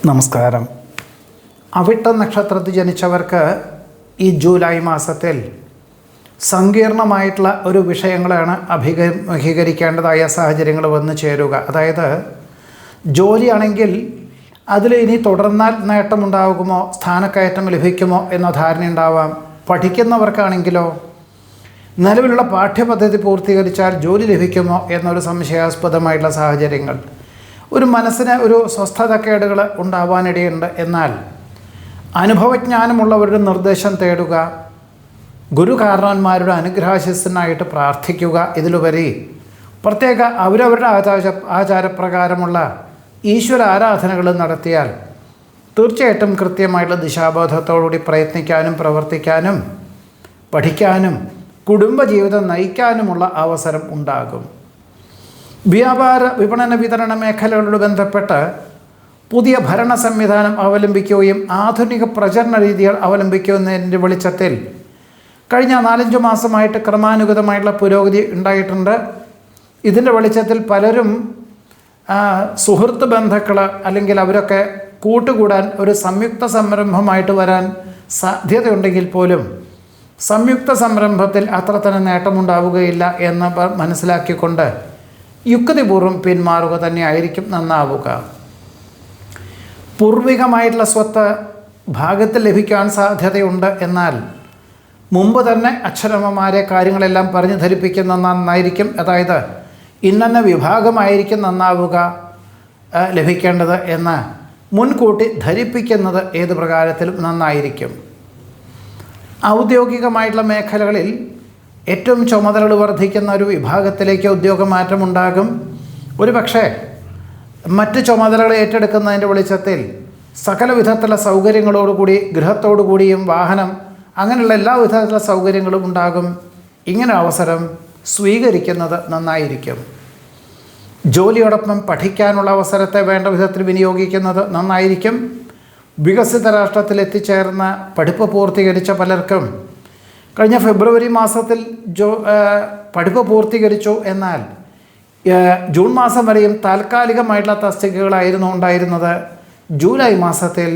നമസ്കാരം. അവിട്ട നക്ഷത്രത്തിൽ ജനിച്ചവർക്ക് ഈ ജൂലൈ മാസത്തിൽ സങ്കീർണമായിട്ടുള്ള ഒരു വിഷയങ്ങളാണ് അഭിമുഖീകരിക്കേണ്ടതായ സാഹചര്യങ്ങൾ വന്നു ചേരുക. അതായത് ജോലിയാണെങ്കിൽ അതിൽ ഇനി തുടർന്നാൽ നേട്ടമുണ്ടാകുമോ, സ്ഥാനക്കയറ്റം ലഭിക്കുമോ എന്ന ധാരണയുണ്ടാവാം. പഠിക്കുന്നവർക്കാണെങ്കിലോ നിലവിലുള്ള പാഠ്യപദ്ധതി പൂർത്തീകരിച്ചാൽ ജോലി ലഭിക്കുമോ എന്നൊരു സംശയാസ്പദമായിട്ടുള്ള സാഹചര്യങ്ങൾ, ഒരു മനസ്സിന് ഒരു സ്വസ്ഥതക്കേടുകൾ ഉണ്ടാവാനിടയുണ്ട്. എന്നാൽ അനുഭവജ്ഞാനമുള്ളവരുടെ നിർദ്ദേശം തേടുക, ഗുരുകാരണവന്മാരുടെ അനുഗ്രഹാശിസ്സനായിട്ട് പ്രാർത്ഥിക്കുക. ഇതിലുപരി പ്രത്യേക അവരവരുടെ ആചാരപ്രകാരമുള്ള ഈശ്വര ആരാധനകൾ നടത്തിയാൽ തീർച്ചയായിട്ടും കൃത്യമായിട്ടുള്ള ദിശാബോധത്തോടുകൂടി പ്രയത്നിക്കാനും പ്രവർത്തിക്കാനും പഠിക്കാനും കുടുംബജീവിതം നയിക്കാനുമുള്ള അവസരം ഉണ്ടാകും. വ്യാപാര വിപണന വിതരണ മേഖലകളോട് ബന്ധപ്പെട്ട് പുതിയ ഭരണ സംവിധാനം അവലംബിക്കുകയും ആധുനിക പ്രചരണ രീതികൾ അവലംബിക്കുന്നതിൻ്റെ വെളിച്ചത്തിൽ കഴിഞ്ഞ 4-5 മാസമായിട്ട് ക്രമാനുഗതമായിട്ടുള്ള പുരോഗതി ഉണ്ടായിട്ടുണ്ട്. ഇതിൻ്റെ വെളിച്ചത്തിൽ പലരും സുഹൃത്ത് ബന്ധുക്കൾ അല്ലെങ്കിൽ അവരൊക്കെ കൂട്ടുകൂടാൻ ഒരു സംയുക്ത സംരംഭമായിട്ട് വരാൻ സാധ്യതയുണ്ടെങ്കിൽ പോലും സംയുക്ത സംരംഭത്തിൽ അത്ര തന്നെ നേട്ടമുണ്ടാവുകയില്ല എന്ന് മനസ്സിലാക്കിക്കൊണ്ട് യുക്തിപൂർവ്വം പിന്മാറുക തന്നെയായിരിക്കും നന്നാവുക. പൂർവികമായിട്ടുള്ള സ്വത്ത് ഭാഗത്തിൽ ലഭിക്കാൻ സാധ്യതയുണ്ട്. എന്നാൽ മുമ്പ് തന്നെ അച്ഛനമ്മമാരെ കാര്യങ്ങളെല്ലാം പറഞ്ഞു ധരിപ്പിക്കുന്ന നന്നായിരിക്കും. അതായത് ഇന്ന വിഭാഗമായിരിക്കും നന്നാവുക ലഭിക്കേണ്ടത് എന്ന് മുൻകൂട്ടി ധരിപ്പിക്കുന്നത് ഏത് പ്രകാരത്തിലും നന്നായിരിക്കും. ഔദ്യോഗികമായിട്ടുള്ള മേഖലകളിൽ ഏറ്റവും ചുമതലകൾ വർദ്ധിക്കുന്ന ഒരു വിഭാഗത്തിലേക്ക് ഉദ്യോഗമാറ്റമുണ്ടാകും. ഒരുപക്ഷെ മറ്റ് ചുമതലകൾ ഏറ്റെടുക്കുന്നതിൻ്റെ വെളിച്ചത്തിൽ സകല വിധത്തിലുള്ള സൗകര്യങ്ങളോടുകൂടി ഗൃഹത്തോടുകൂടിയും വാഹനം അങ്ങനെയുള്ള എല്ലാ വിധത്തിലുള്ള സൗകര്യങ്ങളും ഉണ്ടാകും. ഇങ്ങനെ അവസരം സ്വീകരിക്കുന്നത് നന്നായിരിക്കും. ജോലിയോടൊപ്പം പഠിക്കാനുള്ള അവസരത്തെ വേണ്ട വിധത്തിൽ വിനിയോഗിക്കുന്നത് നന്നായിരിക്കും. വികസിത രാഷ്ട്രത്തിൽ എത്തിച്ചേർന്ന പഠിപ്പ് പൂർത്തീകരിച്ച പലർക്കും കഴിഞ്ഞ ഫെബ്രുവരി മാസത്തിൽ പഠിപ്പ് പൂർത്തീകരിച്ചു. എന്നാൽ ജൂൺ മാസം വരെയും താൽക്കാലികമായിട്ടുള്ള തസ്തികകളായിരുന്നു ഉണ്ടായിരുന്നത്. ജൂലൈ മാസത്തിൽ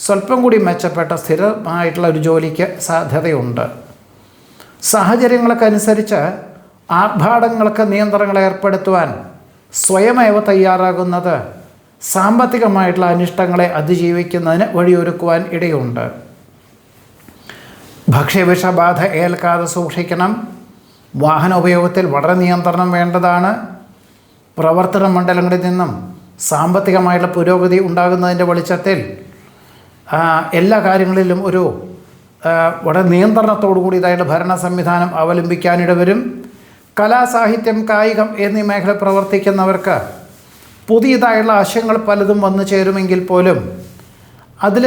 സ്വല്പം കൂടി മെച്ചപ്പെട്ട സ്ഥിരമായിട്ടുള്ള ഒരു ജോലിക്ക് സാധ്യതയുണ്ട്. സാഹചര്യങ്ങൾക്കനുസരിച്ച് ആർഭാടങ്ങൾക്ക് നിയന്ത്രണങ്ങൾ ഏർപ്പെടുത്തുവാൻ സ്വയമേവ തയ്യാറാകുന്നത് സാമ്പത്തികമായിട്ടുള്ള അനിഷ്ടങ്ങളെ അതിജീവിക്കുന്നതിന് വഴിയൊരുക്കുവാൻ ഇടയുണ്ട്. ഭക്ഷ്യവിഷബാധ ഏൽക്കാതെ സൂക്ഷിക്കണം. വാഹന ഉപയോഗത്തിൽ വളരെ നിയന്ത്രണം വേണ്ടതാണ്. പ്രവർത്തന മണ്ഡലങ്ങളിൽ നിന്നും സാമ്പത്തികമായിട്ടുള്ള പുരോഗതി ഉണ്ടാകുന്നതിൻ്റെ വെളിച്ചത്തിൽ എല്ലാ കാര്യങ്ങളിലും ഒരു വളരെ നിയന്ത്രണത്തോടു കൂടിയതായിട്ട് ഭരണ സംവിധാനം അവലംബിക്കാനിടവരും. കലാ, സാഹിത്യം, കായികം എന്നീ മേഖല പ്രവർത്തിക്കുന്നവർക്ക് പുതിയതായുള്ള ആശയങ്ങൾ പലതും വന്നു ചേരുമെങ്കിൽ പോലും അതിൽ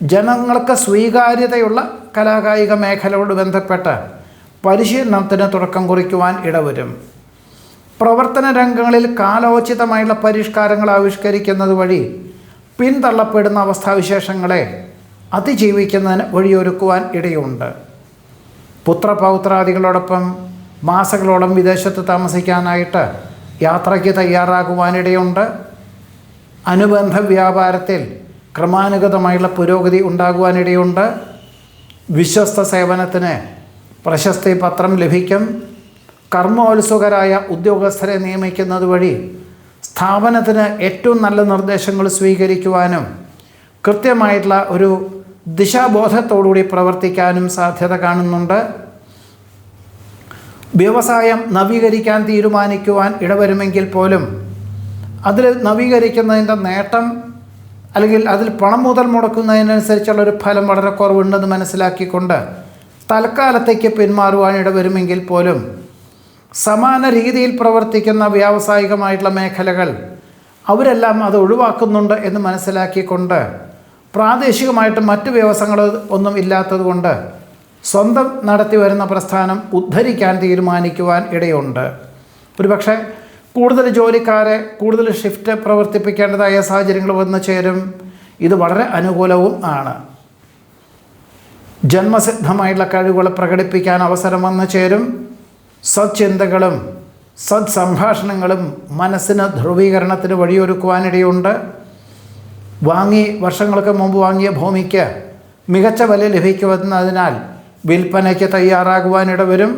ജനങ്ങൾക്ക് സ്വീകാര്യതയുള്ള കലാകായിക മേഖലയോട് ബന്ധപ്പെട്ട് പരിശീലനത്തിന് തുടക്കം കുറിക്കുവാൻ ഇടവരും. പ്രവർത്തന രംഗങ്ങളിൽ കാലോചിതമായുള്ള പരിഷ്കാരങ്ങൾ ആവിഷ്കരിക്കുന്നത് വഴി പിന്തള്ളപ്പെടുന്ന അവസ്ഥാവിശേഷങ്ങളെ അതിജീവിക്കുന്നതിന് വഴിയൊരുക്കുവാൻ ഇടയുണ്ട്. പുത്രപൗത്രാദികളോടൊപ്പം മാസങ്ങളോളം വിദേശത്ത് താമസിക്കാനായിട്ട് യാത്രയ്ക്ക് തയ്യാറാകുവാനിടയുണ്ട്. അനുബന്ധ വ്യാപാരത്തിൽ ക്രമാനുഗതമായുള്ള പുരോഗതി ഉണ്ടാകുവാനിടയുണ്ട്. വിശ്വസ്ത സേവനത്തിന് പ്രശസ്തി പത്രം ലഭിക്കും. കർമ്മോത്സുകരായ ഉദ്യോഗസ്ഥരെ നിയമിക്കുന്നത് വഴി സ്ഥാപനത്തിന് ഏറ്റവും നല്ല നിർദ്ദേശങ്ങൾ സ്വീകരിക്കുവാനും കൃത്യമായിട്ടുള്ള ഒരു ദിശാബോധത്തോടുകൂടി പ്രവർത്തിക്കാനും സാധ്യത കാണുന്നുണ്ട്. വ്യവസായം നവീകരിക്കാൻ തീരുമാനിക്കുവാൻ ഇടവരുമെങ്കിൽ പോലും അതിൽ നവീകരിക്കുന്നതിൻ്റെ നേട്ടം അല്ലെങ്കിൽ അതിൽ പണം മുതൽ മുടക്കുന്നതിനനുസരിച്ചുള്ളൊരു ഫലം വളരെ കുറവുണ്ടെന്ന് മനസ്സിലാക്കിക്കൊണ്ട് തൽക്കാലത്തേക്ക് പിന്മാറുവാനിട വരുമെങ്കിൽ പോലും സമാന രീതിയിൽ പ്രവർത്തിക്കുന്ന വ്യാവസായികമായിട്ടുള്ള മേഖലകൾ അവരെല്ലാം അത് ഒഴിവാക്കുന്നുണ്ട് എന്ന് മനസ്സിലാക്കിക്കൊണ്ട് പ്രാദേശികമായിട്ട് മറ്റ് വ്യവസായങ്ങൾ ഒന്നും ഇല്ലാത്തതുകൊണ്ട് സ്വന്തം നടത്തി വരുന്ന പ്രസ്ഥാനം ഉദ്ധരിക്കാൻ തീരുമാനിക്കുവാൻ ഇടയുണ്ട്. ഒരുപക്ഷെ കൂടുതൽ ജോലിക്കാരെ കൂടുതൽ ഷിഫ്റ്റ് പ്രവർത്തിപ്പിക്കേണ്ടതായ സാഹചര്യങ്ങൾ വന്നു ചേരും. ഇത് വളരെ അനുകൂലവും ആണ്. ജന്മസിദ്ധമായിട്ടുള്ള കഴിവുകൾ പ്രകടിപ്പിക്കാൻ അവസരം വന്നു ചേരും. സത്ചിന്തകളും സത്സംഭാഷണങ്ങളും മനസ്സിന് ധ്രുവീകരണത്തിന് വഴിയൊരുക്കുവാനിടയുണ്ട്. വർഷങ്ങൾക്ക് മുമ്പ് വാങ്ങിയ ഭൂമിക്ക് മികച്ച വില ലഭിക്കുമെന്നതിനാൽ വിൽപ്പനയ്ക്ക് തയ്യാറാകുവാനിടവരും.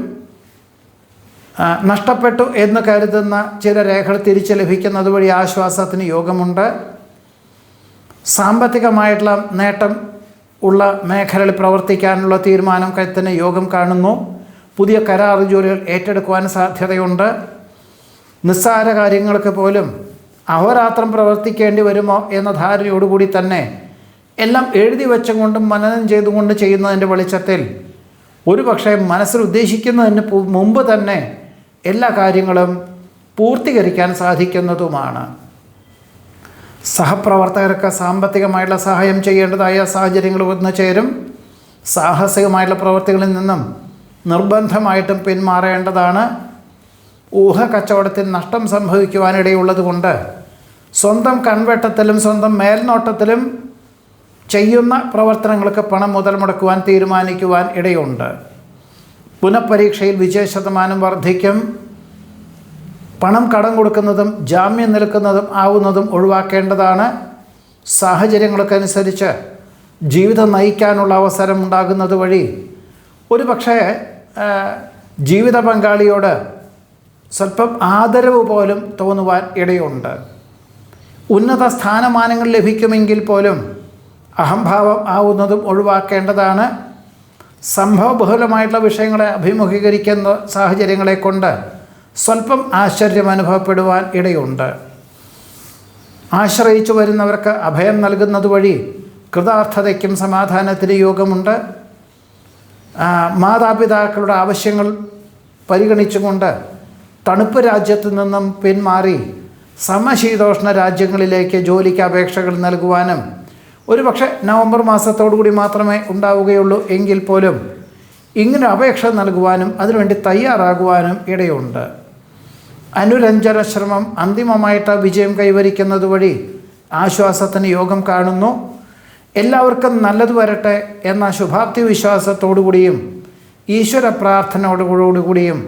നഷ്ടപ്പെട്ടു എന്ന് കരുതുന്ന ചില രേഖകൾ തിരിച്ചു ലഭിക്കുന്നത് വഴി ആശ്വാസത്തിന് യോഗമുണ്ട്. സാമ്പത്തികമായിട്ടുള്ള നേട്ടം ഉള്ള മേഖലകളിൽ പ്രവർത്തിക്കാനുള്ള തീരുമാനം കരുത്തിന് യോഗം കാണുന്നു. പുതിയ കരാർ ജോലികൾ ഏറ്റെടുക്കുവാൻ സാധ്യതയുണ്ട്. നിസ്സാര കാര്യങ്ങൾക്ക് പോലും അഹോരാത്രം പ്രവർത്തിക്കേണ്ടി വരുമോ എന്ന ധാരണയോടുകൂടി തന്നെ എല്ലാം എഴുതി വെച്ചുകൊണ്ടും മനനം ചെയ്തുകൊണ്ട് ചെയ്യുന്നതിൻ്റെ വെളിച്ചത്തിൽ ഒരു പക്ഷേ മനസ്സിൽ ഉദ്ദേശിക്കുന്നതിന് മുമ്പ് തന്നെ എല്ലാ കാര്യങ്ങളും പൂർത്തീകരിക്കാൻ സാധിക്കുന്നതുമാണ്. സഹപ്രവർത്തകർക്ക് സാമ്പത്തികമായിട്ടുള്ള സഹായം ചെയ്യേണ്ടതായ സാഹചര്യങ്ങൾ വന്നു ചേരും. സാഹസികമായിട്ടുള്ള പ്രവൃത്തികളിൽ നിന്നും നിർബന്ധമായിട്ടും പിന്മാറേണ്ടതാണ്. ഊഹക്കച്ചവടത്തിൽ നഷ്ടം സംഭവിക്കുവാനിടയുള്ളത് കൊണ്ട് സ്വന്തം കൺവെട്ടത്തിലും സ്വന്തം മേൽനോട്ടത്തിലും ചെയ്യുന്ന പ്രവർത്തനങ്ങൾക്ക് പണം മുതൽ മുടക്കുവാൻ തീരുമാനിക്കുവാൻ ഇടയുണ്ട്. പുനഃപരീക്ഷയിൽ വിജയശതമാനം വർദ്ധിക്കും. പണം കടം കൊടുക്കുന്നതും ജാമ്യം നിൽക്കുന്നതും ആവുന്നതും ഒഴിവാക്കേണ്ടതാണ്. സാഹചര്യങ്ങൾക്കനുസരിച്ച് ജീവിതം നയിക്കാനുള്ള അവസരം ഉണ്ടാകുന്നത് വഴി ഒരു പക്ഷേ ജീവിത പങ്കാളിയോട് സ്വല്പം ആദരവ് പോലും തോന്നുവാൻ ഇടയുണ്ട്. ഉന്നത സ്ഥാനമാനങ്ങൾ ലഭിക്കുമെങ്കിൽ പോലും അഹംഭാവം ആവുന്നതും ഒഴിവാക്കേണ്ടതാണ്. സംഭവബഹുലമായിട്ടുള്ള വിഷയങ്ങളെ അഭിമുഖീകരിക്കുന്ന സാഹചര്യങ്ങളെ കൊണ്ട് സ്വല്പം ആശ്ചര്യം അനുഭവപ്പെടുവാൻ ഇടയുണ്ട്. ആശ്രയിച്ചു വരുന്നവർക്ക് അഭയം നൽകുന്നത് വഴി കൃതാർത്ഥതയ്ക്കും സമാധാനത്തിന് യോഗമുണ്ട്. മാതാപിതാക്കളുടെ ആവശ്യങ്ങൾ പരിഗണിച്ചുകൊണ്ട് തണുപ്പ് രാജ്യത്തു നിന്നും പിന്മാറി സമശീതോഷ്ണ രാജ്യങ്ങളിലേക്ക് ജോലിക്ക് അപേക്ഷകൾ നൽകുവാനും ഒരുപക്ഷെ നവംബർ മാസത്തോടുകൂടി മാത്രമേ ഉണ്ടാവുകയുള്ളൂ എങ്കിൽ പോലും ഇങ്ങനെ അപേക്ഷ നൽകുവാനും അതിനുവേണ്ടി തയ്യാറാകുവാനും ഇടയുണ്ട്. അനുരഞ്ജന ശ്രമം അന്തിമമായിട്ട് വിജയം കൈവരിക്കുന്നത് വഴി ആശ്വാസത്തിന് യോഗം കാണുന്നു. എല്ലാവർക്കും നല്ലത് വരട്ടെ എന്ന ശുഭാപ്തി വിശ്വാസത്തോടുകൂടിയും ഈശ്വര പ്രാർത്ഥനയോടുകൂടിയും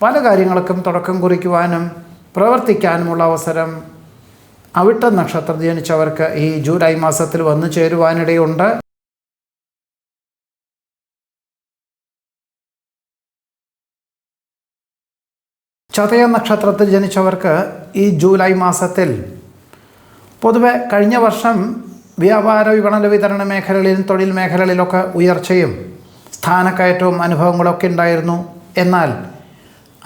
പല കാര്യങ്ങൾക്കും തുടക്കം കുറിക്കുവാനും പ്രവർത്തിക്കാനുമുള്ള അവസരം അവിട്ട നക്ഷത്രം ജനിച്ചവർക്ക് ഈ ജൂലൈ മാസത്തിൽ വന്നു ചേരുവാനിടയുണ്ട്. ചതയ നക്ഷത്രത്തിൽ ജനിച്ചവർക്ക് ഈ ജൂലൈ മാസത്തിൽ പൊതുവെ കഴിഞ്ഞ വർഷം വ്യാപാര വിപണന വിതരണ മേഖലകളിലും തൊഴിൽ മേഖലകളിലൊക്കെ ഉയർച്ചയും സ്ഥാനക്കയറ്റവും അനുഭവങ്ങളൊക്കെ ഉണ്ടായിരുന്നു. എന്നാൽ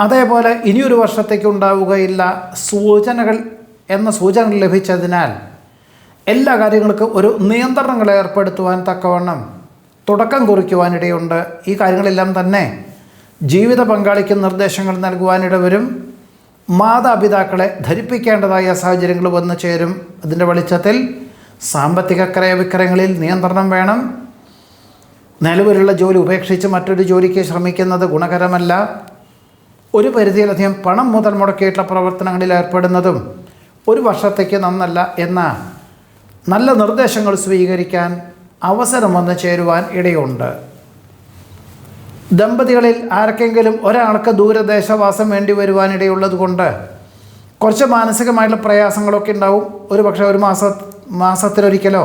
അതേപോലെ ഇനിയൊരു വർഷത്തേക്ക് ഉണ്ടാവുകയില്ല സൂചനകൾ ലഭിച്ചതിനാൽ എല്ലാ കാര്യങ്ങൾക്കും ഒരു നിയന്ത്രണങ്ങൾ ഏർപ്പെടുത്തുവാൻ തക്കവണ്ണം തുടക്കം കുറിക്കുവാനിടയുണ്ട്. ഈ കാര്യങ്ങളെല്ലാം തന്നെ ജീവിത പങ്കാളിക്ക് നിർദ്ദേശങ്ങൾ നൽകുവാനിടവരും. മാതാപിതാക്കളെ ധരിപ്പിക്കേണ്ടതായ സാഹചര്യങ്ങൾ വന്നു ചേരും. അതിൻ്റെ വെളിച്ചത്തിൽ സാമ്പത്തിക ക്രയവിക്രയങ്ങളിൽ നിയന്ത്രണം വേണം. നിലവിലുള്ള ജോലി ഉപേക്ഷിച്ച് മറ്റൊരു ജോലിക്ക് ശ്രമിക്കുന്നത് ഗുണകരമല്ല. ഒരു പരിധിയിലധികം പണം മുതൽ മുടക്കിയിട്ടുള്ള പ്രവർത്തനങ്ങളിൽ ഏർപ്പെടുന്നതും ഒരു വർഷത്തേക്ക് നന്നല്ല എന്ന നല്ല നിർദ്ദേശങ്ങൾ സ്വീകരിക്കാൻ അവസരം വന്നു ചേരുവാൻ ഇടയുണ്ട്. ദമ്പതികളിൽ ആർക്കെങ്കിലും ഒരാൾക്ക് ദൂരദേശവാസം വേണ്ടി വരുവാനിടയുള്ളത് കൊണ്ട് കുറച്ച് മാനസികമായിട്ടുള്ള പ്രയാസങ്ങളൊക്കെ ഉണ്ടാവും. ഒരു പക്ഷേ ഒരു മാസത്തിലൊരിക്കലോ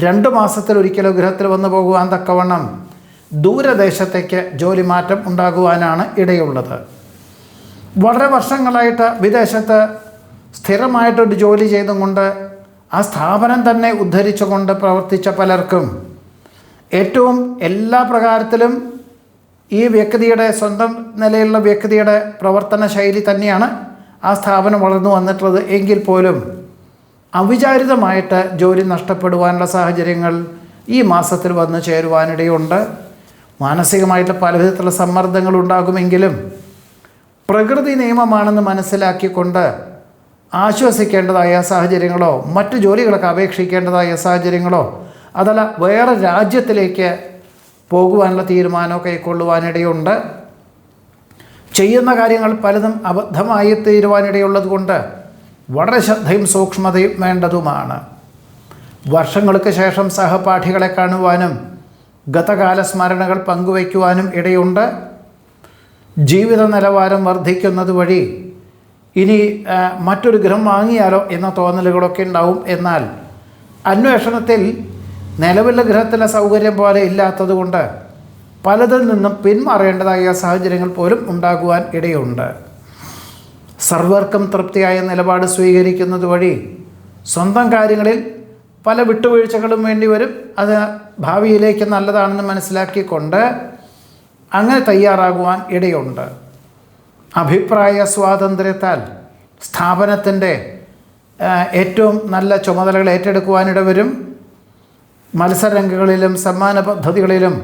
2 മാസത്തിലൊരിക്കലോ ഗൃഹത്തിൽ വന്നു പോകുവാൻ തക്കവണ്ണം ദൂരദേശത്തേക്ക് ജോലി മാറ്റം ഉണ്ടാകുവാനാണ് ഇടയുള്ളത്. വളരെ വർഷങ്ങളായിട്ട് വിദേശത്ത് സ്ഥിരമായിട്ടൊരു ജോലി ചെയ്തുകൊണ്ട് ആ സ്ഥാപനം തന്നെ ഉദ്ധരിച്ചുകൊണ്ട് പ്രവർത്തിച്ച പലർക്കും ഏറ്റവും എല്ലാ പ്രകാരത്തിലും ഈ വ്യക്തിയുടെ സ്വന്തം നിലയിലുള്ള വ്യക്തിയുടെ പ്രവർത്തന ശൈലി തന്നെയാണ് ആ സ്ഥാപനം വളർന്നു വന്നിട്ടുള്ളത് എങ്കിൽ പോലും അവിചാരിതമായിട്ട് ജോലി നഷ്ടപ്പെടുവാനുള്ള സാഹചര്യങ്ങൾ ഈ മാസത്തിൽ വന്നു ചേരുവാനിടയുണ്ട്. മാനസികമായിട്ട് പലവിധത്തിലുള്ള സമ്മർദ്ദങ്ങൾ ഉണ്ടാകുമെങ്കിലും പ്രകൃതി നിയമമാണെന്ന് മനസ്സിലാക്കിക്കൊണ്ട് ആശ്വസിക്കേണ്ടതായ സാഹചര്യങ്ങളോ മറ്റു ജോലികളൊക്കെ അപേക്ഷിക്കേണ്ടതായ സാഹചര്യങ്ങളോ അതല്ല വേറെ രാജ്യത്തിലേക്ക് പോകുവാനുള്ള തീരുമാനമോ കൈക്കൊള്ളുവാനിടയുണ്ട്. ചെയ്യുന്ന കാര്യങ്ങൾ പലതും അബദ്ധമായി തീരുവാനിടയുള്ളത് കൊണ്ട് വളരെ ശ്രദ്ധയും സൂക്ഷ്മതയും വേണ്ടതുമാണ്. വർഷങ്ങൾക്ക് ശേഷം സഹപാഠികളെ കാണുവാനും ഗതകാല സ്മരണകൾ പങ്കുവയ്ക്കുവാനും ഇടയുണ്ട്. ജീവിത നിലവാരം വർദ്ധിക്കുന്നത് വഴി ഇനി മറ്റൊരു ഗൃഹം വാങ്ങിയാലോ എന്ന തോന്നലുകളൊക്കെ ഉണ്ടാവും. എന്നാൽ അന്വേഷണത്തിൽ നിലവിലെ ഗ്രഹത്തിലെ സൗകര്യം പോലെ ഇല്ലാത്തതുകൊണ്ട് പലതിൽ നിന്നും പിന്മാറേണ്ടതായ സാഹചര്യങ്ങൾ പോലും ഉണ്ടാകുവാൻ ഇടയുണ്ട്. സർവർക്കും തൃപ്തിയായ നിലപാട് സ്വീകരിക്കുന്നത് വഴി സ്വന്തം കാര്യങ്ങളിൽ പല വിട്ടുവീഴ്ചകളും വേണ്ടി വരും. അത് ഭാവിയിലേക്ക് നല്ലതാണെന്ന് മനസ്സിലാക്കിക്കൊണ്ട് അങ്ങനെ തയ്യാറാകുവാൻ ഇടയുണ്ട്. അഭിപ്രായ സ്വാതന്ത്ര്യത്താൽ സ്ഥാപനത്തിൻ്റെ ഏറ്റവും നല്ല ചുമതലകൾ ഏറ്റെടുക്കുവാനിട വരും. മത്സരരംഗങ്ങളിലും സമ്മാന പദ്ധതികളിലും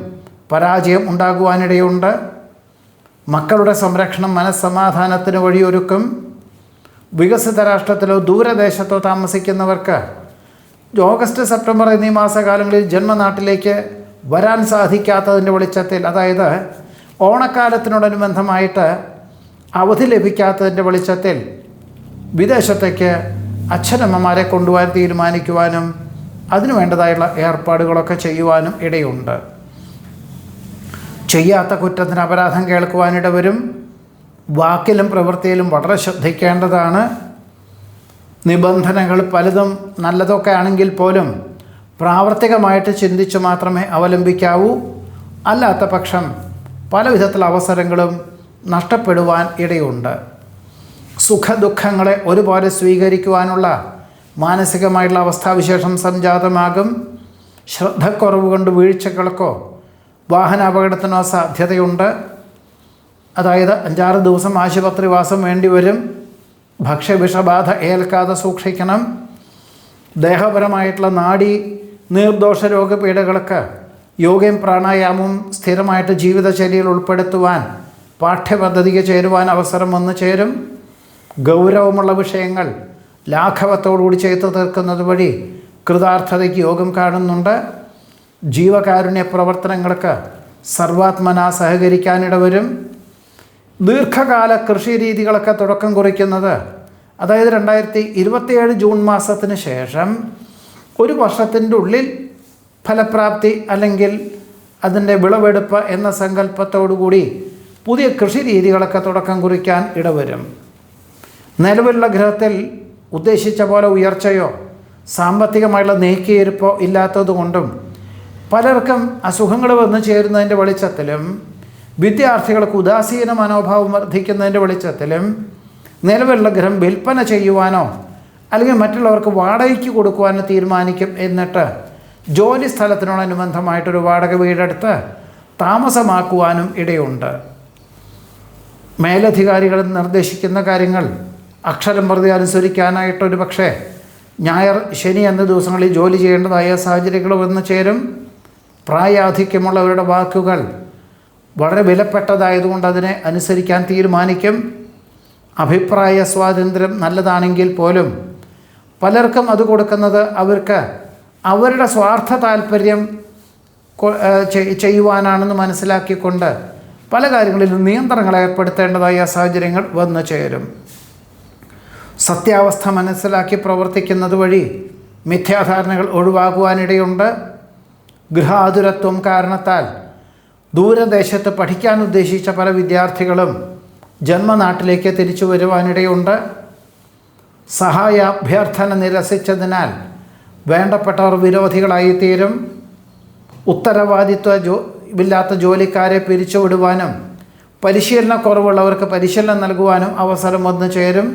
പരാജയം ഉണ്ടാകുവാനിടയുണ്ട്. മക്കളുടെ സംരക്ഷണം മനസ്സമാധാനത്തിന് വഴിയൊരുക്കും. വികസിത രാഷ്ട്രത്തിലോ ദൂരദേശത്തോ താമസിക്കുന്നവർക്ക് ഓഗസ്റ്റ് സെപ്റ്റംബർ എന്നീ മാസകാലങ്ങളിൽ ജന്മനാട്ടിലേക്ക് വരാൻ സാധിക്കാത്തതിൻ്റെ വെളിച്ചത്തിൽ, അതായത് ഓണക്കാലത്തിനോടനുബന്ധമായിട്ട് അവധി ലഭിക്കാത്തതിൻ്റെ വെളിച്ചത്തിൽ വിദേശത്തേക്ക് അച്ഛനമ്മമാരെ കൊണ്ടുപോകാൻ തീരുമാനിക്കുവാനും അതിനു വേണ്ടതായുള്ള ഏർപ്പാടുകളൊക്കെ ചെയ്യുവാനും ഇടയുണ്ട്. ചെയ്യാത്ത കുറ്റത്തിന് അപരാധം കേൾക്കുവാനിട വരും. വാക്കിലും പ്രവൃത്തിയിലും വളരെ ശ്രദ്ധിക്കേണ്ടതാണ്. നിബന്ധനകൾ പലതും നല്ലതൊക്കെ ആണെങ്കിൽ പോലും പ്രാവർത്തികമായിട്ട് ചിന്തിച്ച് മാത്രമേ അവലംബിക്കാവൂ. അല്ലാത്ത പക്ഷം പല വിധത്തിലുള്ള അവസരങ്ങളും നഷ്ടപ്പെടുവാൻ ഇടയുണ്ട്. സുഖദുഃഖങ്ങളെ ഒരുപോലെ സ്വീകരിക്കുവാനുള്ള മാനസികമായിട്ടുള്ള അവസ്ഥാവിശേഷം സംജാതമാകും. ശ്രദ്ധക്കുറവ് കൊണ്ട് വീഴ്ചകൾക്കോ വാഹനാപകടത്തിനോ സാധ്യതയുണ്ട്. അതായത് 5-6 ദിവസം ആശുപത്രിവാസം വേണ്ടിവരും. ഭക്ഷ്യവിഷബാധ ഏൽക്കാതെ സൂക്ഷിക്കണം. ദേഹപരമായിട്ടുള്ള നാഡി നീർദോഷ രോഗപീഠകൾക്ക് യോഗയും പ്രാണായാമവും സ്ഥിരമായിട്ട് ജീവിതചര്യയിൽ ഉൾപ്പെടുത്തുവാൻ പാഠ്യപദ്ധതിക്ക് ചേരുവാൻ അവസരം വന്നു ചേരും. ഗൗരവമുള്ള വിഷയങ്ങൾ ലാഘവത്തോടുകൂടി ചെയ്തു തീർക്കുന്നത് വഴി കൃതാർത്ഥതയ്ക്ക് യോഗം കാണുന്നുണ്ട്. ജീവകാരുണ്യ പ്രവർത്തനങ്ങൾക്ക് സർവാത്മന സഹകരിക്കാനിടവരും. ദീർഘകാല കൃഷി രീതികളൊക്കെ തുടക്കം കുറിക്കുന്നത്, അതായത് 2027 ജൂൺ മാസത്തിന് ശേഷം 1 വർഷത്തിൻ്റെ ഉള്ളിൽ ഫലപ്രാപ്തി അല്ലെങ്കിൽ അതിൻ്റെ വിളവെടുപ്പ് എന്ന സങ്കല്പത്തോടുകൂടി പുതിയ കൃഷി രീതികളൊക്കെ തുടക്കം കുറിക്കാൻ ഇടവരും. നിലവിലുള്ള ഗ്രഹത്തിൽ ഉദ്ദേശിച്ച പോലെ ഉയർച്ചയോ സാമ്പത്തികമായുള്ള നീക്കിയിരിപ്പോ ഇല്ലാത്തതുകൊണ്ടും പലർക്കും അസുഖങ്ങൾ വന്നു ചേരുന്നതിൻ്റെ വെളിച്ചത്തിലും വിദ്യാർത്ഥികൾക്ക് ഉദാസീന മനോഭാവം വർദ്ധിക്കുന്നതിൻ്റെ വെളിച്ചത്തിലും നിലവിലുള്ള ഗ്രഹം വിൽപ്പന ചെയ്യുവാനോ അല്ലെങ്കിൽ മറ്റുള്ളവർക്ക് വാടകയ്ക്ക് കൊടുക്കുവാനോ തീരുമാനിക്കും. എന്നിട്ട് ജോലി സ്ഥലത്തിനോടനുബന്ധമായിട്ടൊരു വാടക വീടെടുത്ത് താമസമാക്കുവാനും ഇടയുണ്ട്. മേലധികാരികൾ നിർദ്ദേശിക്കുന്ന കാര്യങ്ങൾ അക്ഷരം പ്രതി അനുസരിക്കാനായിട്ടൊരു പക്ഷേ ഞായർ ശനി എന്ന ദിവസങ്ങളിൽ ജോലി ചെയ്യേണ്ടതായ സാഹചര്യങ്ങൾ വന്നു ചേരും. പ്രായാധിക്യമുള്ളവരുടെ വാക്കുകൾ വളരെ വിലപ്പെട്ടതായതുകൊണ്ട് അതിനെ അനുസരിക്കാൻ തീരുമാനിക്കും. അഭിപ്രായ സ്വാതന്ത്ര്യം നല്ലതാണെങ്കിൽ പോലും പലർക്കും അത് കൊടുക്കുന്നത് അവർക്ക് അവരുടെ സ്വാർത്ഥ താല്പര്യം ചെയ്യുവാനാണെന്ന് മനസ്സിലാക്കിക്കൊണ്ട് പല കാര്യങ്ങളിലും നിയന്ത്രണങ്ങൾ ഏർപ്പെടുത്തേണ്ടതായ സാഹചര്യങ്ങൾ വന്നു ചേരും. സത്യാവസ്ഥ മനസ്സിലാക്കി പ്രവർത്തിക്കുന്നത് വഴി മിഥ്യാധാരണകൾ ഒഴിവാകുവാനിടയുണ്ട്. ഗൃഹാതുരത്വം കാരണത്താൽ ദൂരദേശത്ത് പഠിക്കാൻ ഉദ്ദേശിച്ച പല വിദ്യാർത്ഥികളും ജന്മനാട്ടിലേക്ക് തിരിച്ചു വരുവാനിടയുണ്ട്. സഹായാഭ്യർത്ഥന നിരസിച്ചതിനാൽ വേണ്ടപ്പെട്ടവർ വിരോധികളായിത്തീരും. ഉത്തരവാദിത്വമില്ലാത്ത ജോലിക്കാരെ പിരിച്ചുവിടുവാനും പരിശീലനക്കുറവുള്ളവർക്ക് പരിശീലനം നൽകുവാനും അവസരം വന്നു ചേരും.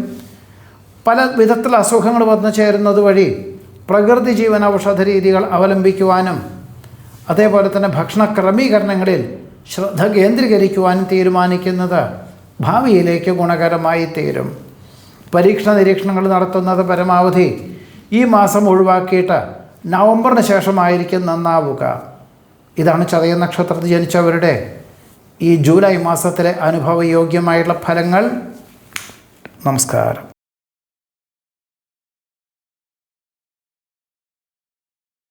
പല വിധത്തിലുള്ള അസുഖങ്ങൾ വന്നു ചേരുന്നത് വഴി പ്രകൃതി ജീവന ഔഷധ രീതികൾ അവലംബിക്കുവാനും അതേപോലെ തന്നെ ഭക്ഷണ ക്രമീകരണങ്ങളിൽ ശ്രദ്ധ കേന്ദ്രീകരിക്കുവാനും തീരുമാനിക്കുന്നത് ഭാവിയിലേക്ക് ഗുണകരമായി തീരും. പരീക്ഷണ നിരീക്ഷണങ്ങൾ നടത്തുന്നത് പരമാവധി ഈ മാസം ഒഴിവാക്കിയിട്ട് നവംബറിന് ശേഷമായിരിക്കും നന്നാവുക. ഇതാണ് ചതയ നക്ഷത്രത്തിൽ ജനിച്ചവരുടെ ഈ ജൂലൈ മാസത്തിലെ അനുഭവയോഗ്യമായുള്ള ഫലങ്ങൾ. നമസ്കാരം.